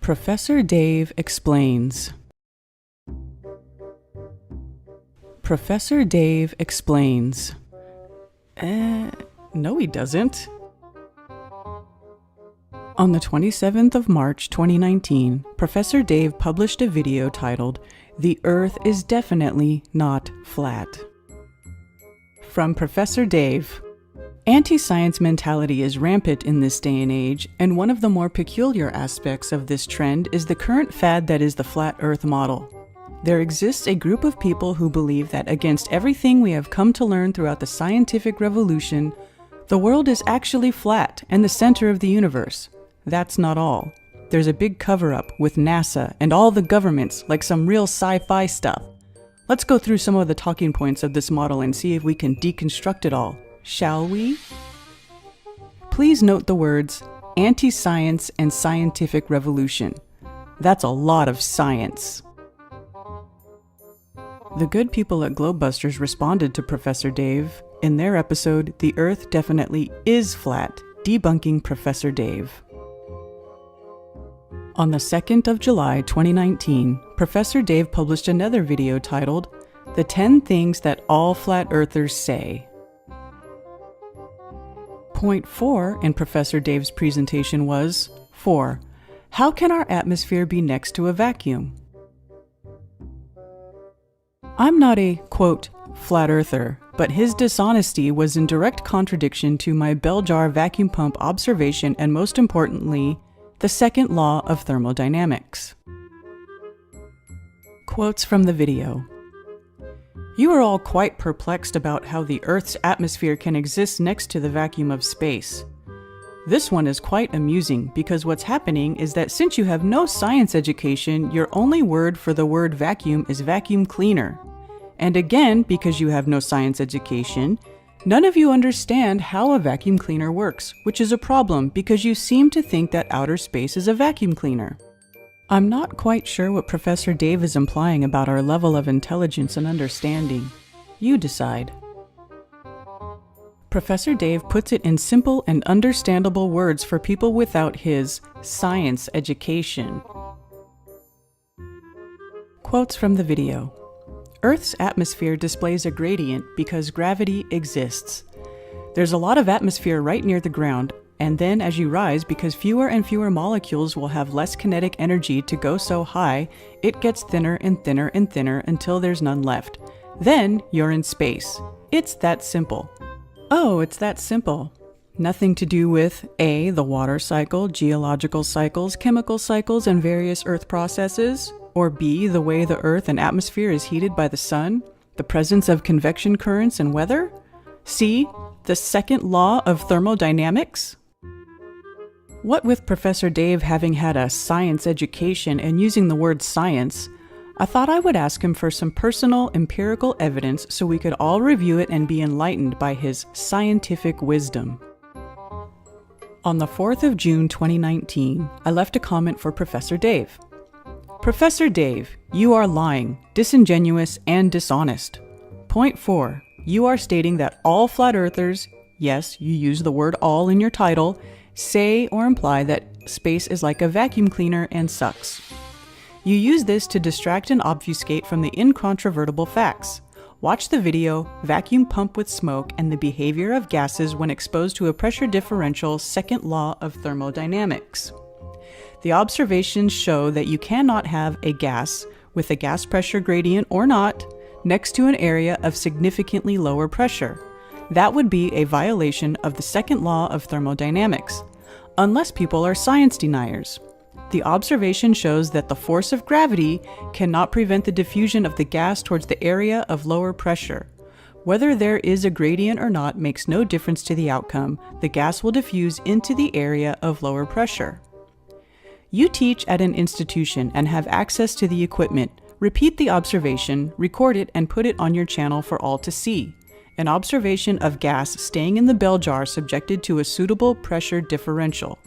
Professor Dave explains. Professor Dave explains. No he doesn't. On the 27th of March 2019, Professor Dave published a video titled, "The Earth is Definitely Not Flat." From Professor Dave. Anti-science mentality is rampant in this day and age, and one of the more peculiar aspects of this trend is the current fad that is the flat Earth model. There exists a group of people who believe that against everything we have come to learn throughout the scientific revolution, the world is actually flat and the center of the universe. That's not all. There's a big cover-up with NASA and all the governments, like some real sci-fi stuff. Let's go through some of the talking points of this model and see if we can deconstruct it all. Shall we? Please note the words anti-science and scientific revolution. That's a lot of science. The good people at Globebusters responded to Professor Dave in their episode, "The Earth Definitely Is Flat, Debunking Professor Dave." On the 2nd of July 2019, Professor Dave published another video titled, "The 10 Things That All Flat Earthers Say." Point 4 in Professor Dave's presentation was 4. How can our atmosphere be next to a vacuum? I'm not a, quote, flat earther, but his dishonesty was in direct contradiction to my bell jar vacuum pump observation and, most importantly, the second law of thermodynamics. Quotes from the video. You are all quite perplexed about how the Earth's atmosphere can exist next to the vacuum of space. This one is quite amusing because what's happening is that since you have no science education, your only word for the word vacuum is vacuum cleaner. And again, because you have no science education, none of you understand how a vacuum cleaner works, which is a problem because you seem to think that outer space is a vacuum cleaner. I'm not quite sure what Professor Dave is implying about our level of intelligence and understanding. You decide. Professor Dave puts it in simple and understandable words for people without his science education. Quotes from the video. Earth's atmosphere displays a gradient because gravity exists. There's a lot of atmosphere right near the ground, and then as you rise, because fewer and fewer molecules will have less kinetic energy to go so high, it gets thinner and thinner and thinner until there's none left. Then you're in space. It's that simple. Oh, it's that simple. Nothing to do with A, the water cycle, geological cycles, chemical cycles, and various Earth processes, or B, the way the Earth and atmosphere is heated by the sun, the presence of convection currents and weather, C, the second law of thermodynamics. What with Professor Dave having had a science education and using the word science, I thought I would ask him for some personal empirical evidence so we could all review it and be enlightened by his scientific wisdom. On the 4th of June 2019, I left a comment for Professor Dave. Professor Dave, you are lying, disingenuous, and dishonest. Point 4. You are stating that all flat earthers, yes, you use the word all in your title, say or imply that space is like a vacuum cleaner and sucks. You use this to distract and obfuscate from the incontrovertible facts. Watch the video, Vacuum Pump with Smoke and the Behavior of Gases when Exposed to a Pressure Differential, Second Law of Thermodynamics. The observations show that you cannot have a gas, with a gas pressure gradient or not, next to an area of significantly lower pressure. That would be a violation of the second law of thermodynamics, unless people are science deniers. The observation shows that the force of gravity cannot prevent the diffusion of the gas towards the area of lower pressure. Whether there is a gradient or not makes no difference to the outcome. The gas will diffuse into the area of lower pressure. You teach at an institution and have access to the equipment. Repeat the observation, record it, and put it on your channel for all to see. An observation of gas staying in the bell jar subjected to a suitable pressure differential.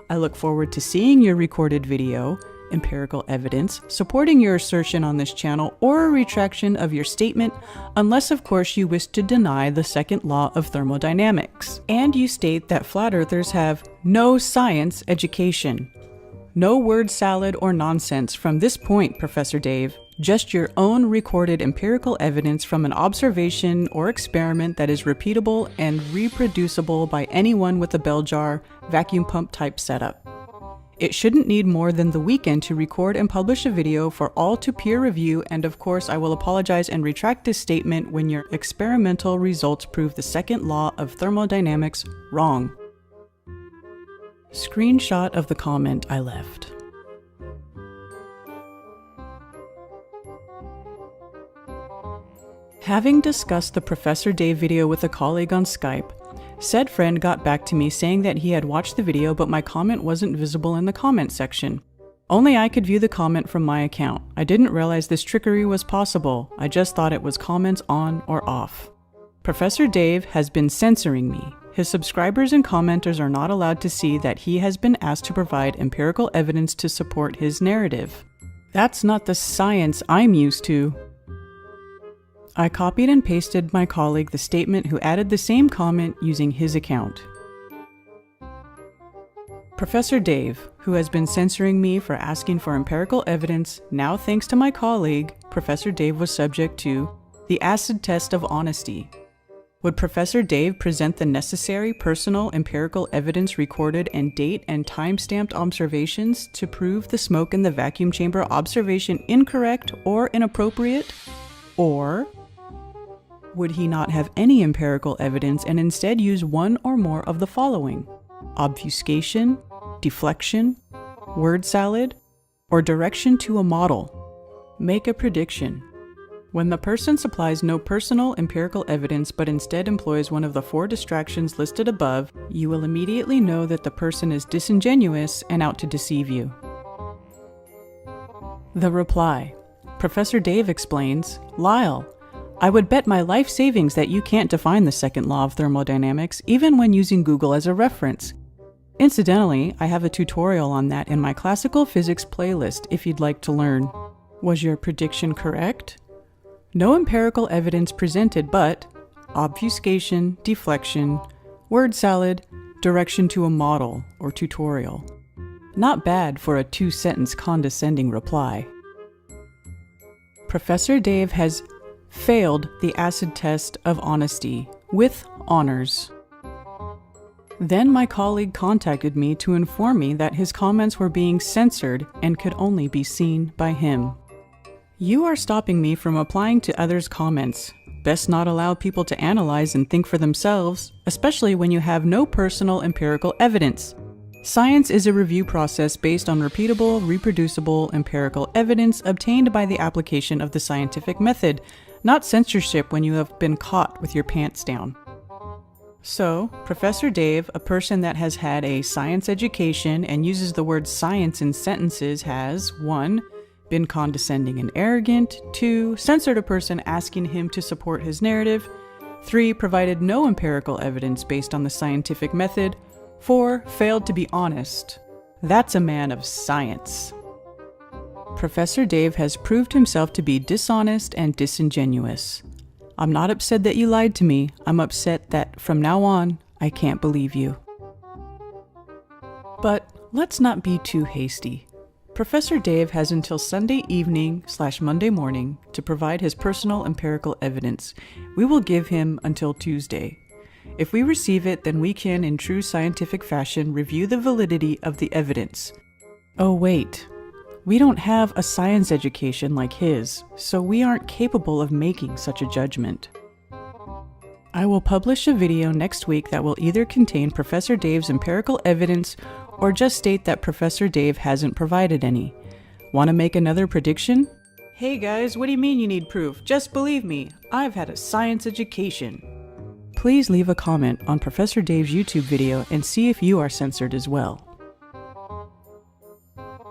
I look forward to seeing your recorded video, empirical evidence, supporting your assertion on this channel, or a retraction of your statement, unless of course you wish to deny the second law of thermodynamics. And you state that flat earthers have no science education. No word salad or nonsense from this point, Professor Dave. Just your own recorded empirical evidence from an observation or experiment that is repeatable and reproducible by anyone with a bell jar, vacuum pump type setup. It shouldn't need more than the weekend to record and publish a video for all to peer review, and of course I will apologize and retract this statement when your experimental results prove the second law of thermodynamics wrong. Screenshot of the comment I left. Having discussed the Professor Dave video with a colleague on Skype, said friend got back to me saying that he had watched the video but my comment wasn't visible in the comment section. Only I could view the comment from my account. I didn't realize this trickery was possible. I just thought it was comments on or off. Professor Dave has been censoring me. His subscribers and commenters are not allowed to see that he has been asked to provide empirical evidence to support his narrative. That's not the science I'm used to. I copied and pasted my colleague the statement who added the same comment using his account. Professor Dave, who has been censoring me for asking for empirical evidence, now thanks to my colleague, Professor Dave was subject to the acid test of honesty. Would Professor Dave present the necessary personal empirical evidence recorded and date and time-stamped observations to prove the smoke in the vacuum chamber observation incorrect or inappropriate? Or would he not have any empirical evidence and instead use one or more of the following: obfuscation, deflection, word salad, or direction to a model? Make a prediction. When the person supplies no personal empirical evidence but instead employs one of the 4 distractions listed above, you will immediately know that the person is disingenuous and out to deceive you. The reply. Professor Dave explains, Lyle, I would bet my life savings that you can't define the second law of thermodynamics even when using Google as a reference. Incidentally, I have a tutorial on that in my classical physics playlist if you'd like to learn. Was your prediction correct? No empirical evidence presented, but obfuscation, deflection, word salad, direction to a model or tutorial. Not bad for a 2-sentence condescending reply. Professor Dave has failed the acid test of honesty with honors. Then my colleague contacted me to inform me that his comments were being censored and could only be seen by him. You are stopping me from applying to others' comments. Best not allow people to analyze and think for themselves, especially when you have no personal empirical evidence. Science is a review process based on repeatable, reproducible empirical evidence obtained by the application of the scientific method, not censorship when you have been caught with your pants down. So, Professor Dave, a person that has had a science education and uses the word science in sentences, has 1. Been condescending and arrogant, 2. Censored a person asking him to support his narrative, 3. Provided no empirical evidence based on the scientific method, 4. Failed to be honest. That's a man of science. Professor Dave has proved himself to be dishonest and disingenuous. I'm not upset that you lied to me. I'm upset that from now on, I can't believe you. But let's not be too hasty. Professor Dave has until Sunday evening/Monday morning to provide his personal empirical evidence. We will give him until Tuesday. If we receive it, then we can, in true scientific fashion, review the validity of the evidence. Oh wait, we don't have a science education like his, so we aren't capable of making such a judgment. I will publish a video next week that will either contain Professor Dave's empirical evidence or just state that Professor Dave hasn't provided any. Want to make another prediction? Hey guys, what do you mean you need proof? Just believe me, I've had a science education. Please leave a comment on Professor Dave's YouTube video and see if you are censored as well.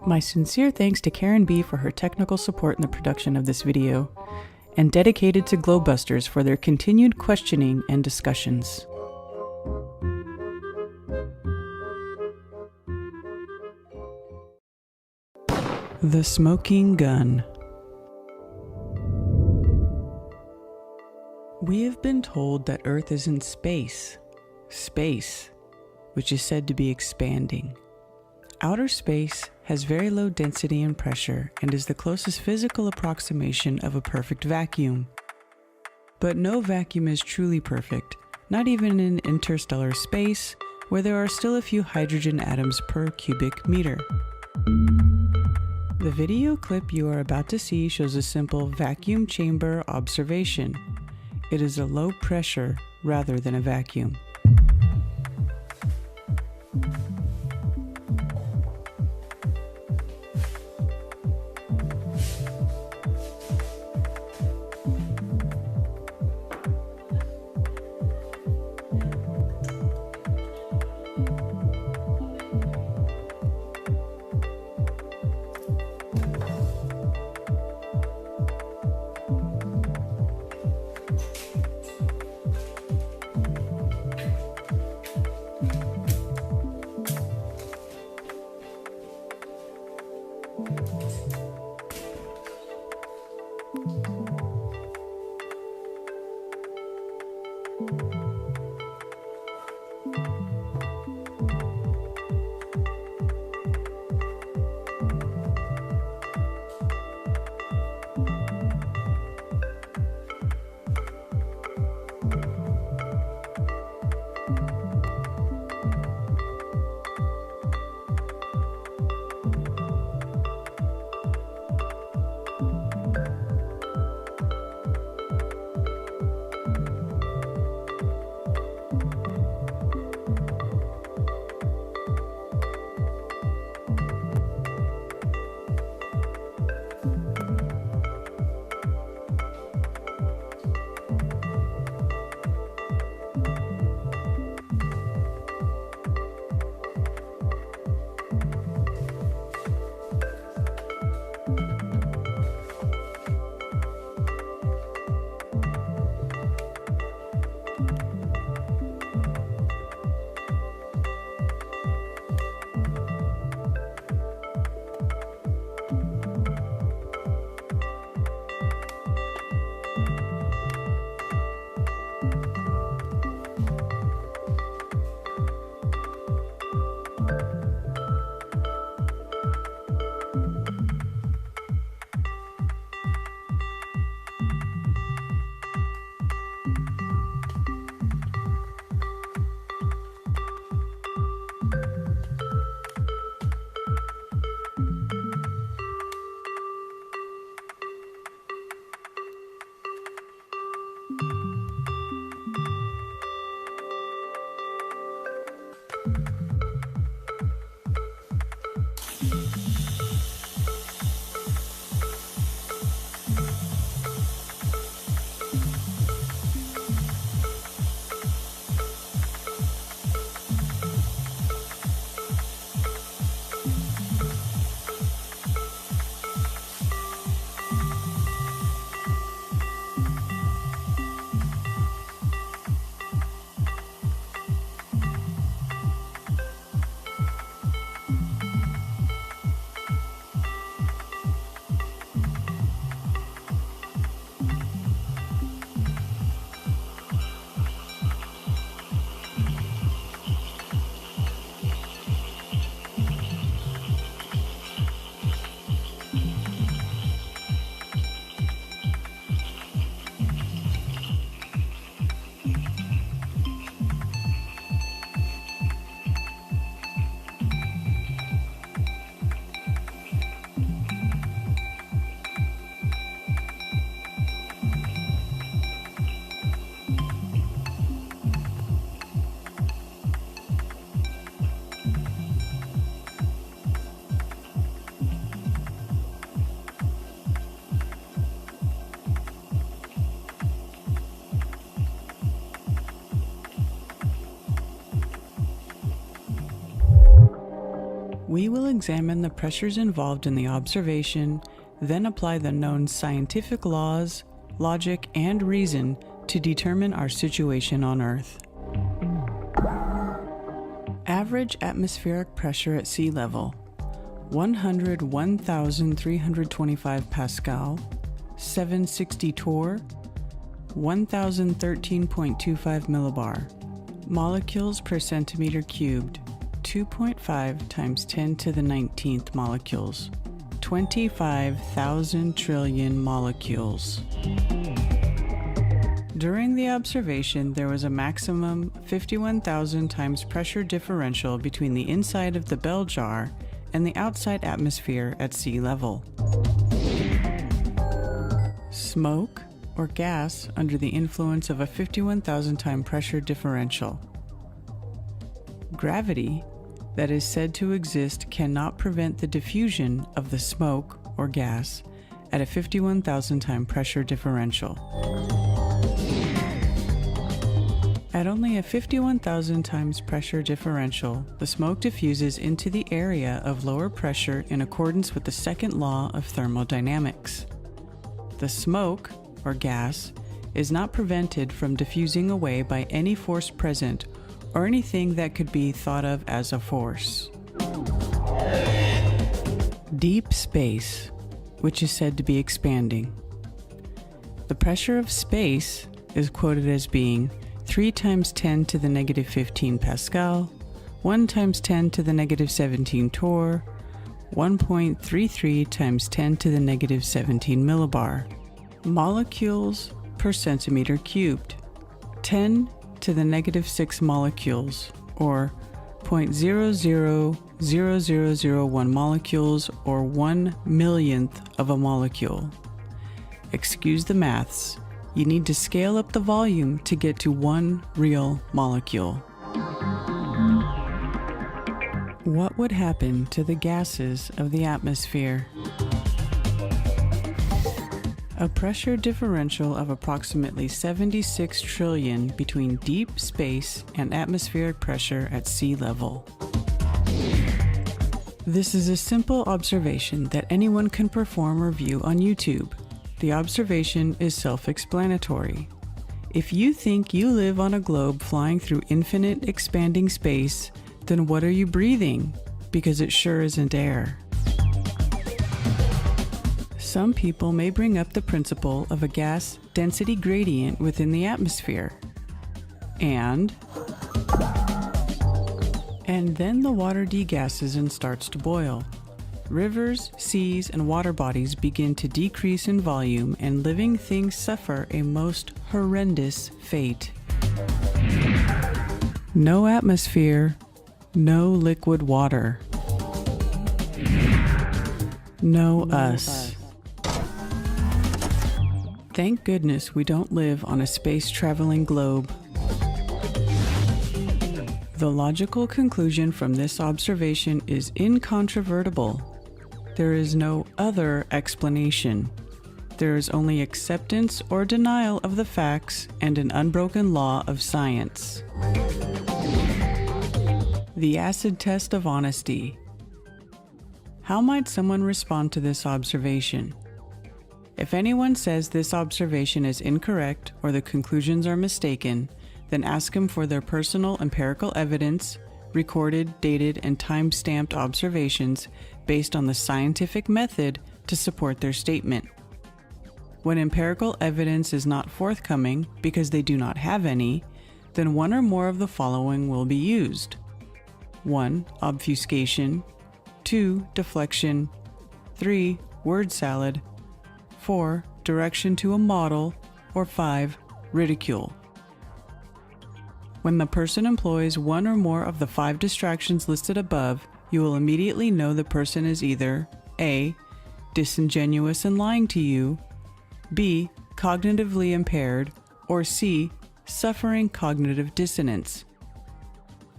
My sincere thanks to Karen B for her technical support in the production of this video, and dedicated to Globebusters for their continued questioning and discussions. The Smoking Gun. We have been told that Earth is in space, which is said to be expanding. Outer space has very low density and pressure and is the closest physical approximation of a perfect vacuum. But no vacuum is truly perfect, not even in interstellar space, where there are still a few hydrogen atoms per cubic meter. The video clip you are about to see shows a simple vacuum chamber observation. It is a low pressure rather than a vacuum. We will examine the pressures involved in the observation, then apply the known scientific laws, logic, and reason to determine our situation on Earth. Average atmospheric pressure at sea level: 101,325 Pascal, 760 torr, 1013.25 millibar. Molecules per centimeter cubed: 2.5 times 10 to the 19th molecules. 25,000 trillion molecules. During the observation, there was a maximum 51,000 times pressure differential between the inside of the bell jar and the outside atmosphere at sea level. Smoke or gas under the influence of a 51,000 time pressure differential. Gravity that is said to exist cannot prevent the diffusion of the smoke or gas at a 51,000 time pressure differential. At only a 51,000 times pressure differential, the smoke diffuses into the area of lower pressure in accordance with the second law of thermodynamics. The smoke, or gas, is not prevented from diffusing away by any force present or anything that could be thought of as a force. Deep space, which is said to be expanding. The pressure of space is quoted as being 3 times 10 to the negative 15 Pascal, 1 times 10 to the negative 17 torr, 1.33 times 10 to the negative 17 millibar. Molecules per centimeter cubed. 10 to the negative 6 molecules, or 0.000001 molecules, or 1/1,000,000th of a molecule. Excuse the maths. You need to scale up the volume to get to one real molecule. What would happen to the gases of the atmosphere? A pressure differential of approximately 76 trillion between deep space and atmospheric pressure at sea level. This is a simple observation that anyone can perform or view on YouTube. The observation is self-explanatory. If you think you live on a globe flying through infinite expanding space, then what are you breathing? Because it sure isn't air. Some people may bring up the principle of a gas density gradient within the atmosphere. And then the water degasses and starts to boil. Rivers, seas, and water bodies begin to decrease in volume, and living things suffer a most horrendous fate. No atmosphere, no liquid water. No us. Thank goodness we don't live on a space-traveling globe. The logical conclusion from this observation is incontrovertible. There is no other explanation. There is only acceptance or denial of the facts and an unbroken law of science. The acid test of honesty. How might someone respond to this observation? If anyone says this observation is incorrect or the conclusions are mistaken, then ask them for their personal empirical evidence, recorded, dated, and time-stamped observations based on the scientific method to support their statement. When empirical evidence is not forthcoming because they do not have any, then one or more of the following will be used. 1. Obfuscation. 2. Deflection. 3. Word salad. 4. Direction to a model. Or 5. Ridicule. When the person employs one or more of the 5 distractions listed above, you will immediately know the person is either A. Disingenuous and lying to you, B. Cognitively impaired, or C. Suffering cognitive dissonance.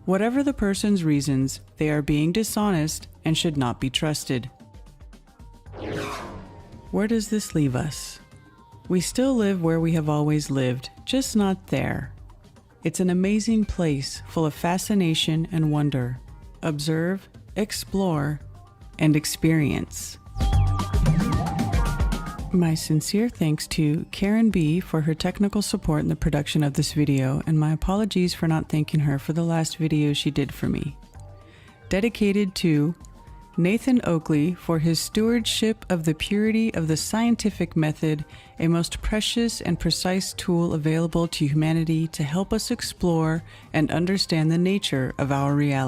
Whatever the person's reasons, they are being dishonest and should not be trusted. Where does this leave us? We still live where we have always lived, just not there. It's an amazing place full of fascination and wonder. Observe, explore, and experience. My sincere thanks to Karen B. for her technical support in the production of this video, and my apologies for not thanking her for the last video she did for me. Dedicated to Nathan Oakley for his stewardship of the purity of the scientific method, a most precious and precise tool available to humanity to help us explore and understand the nature of our reality.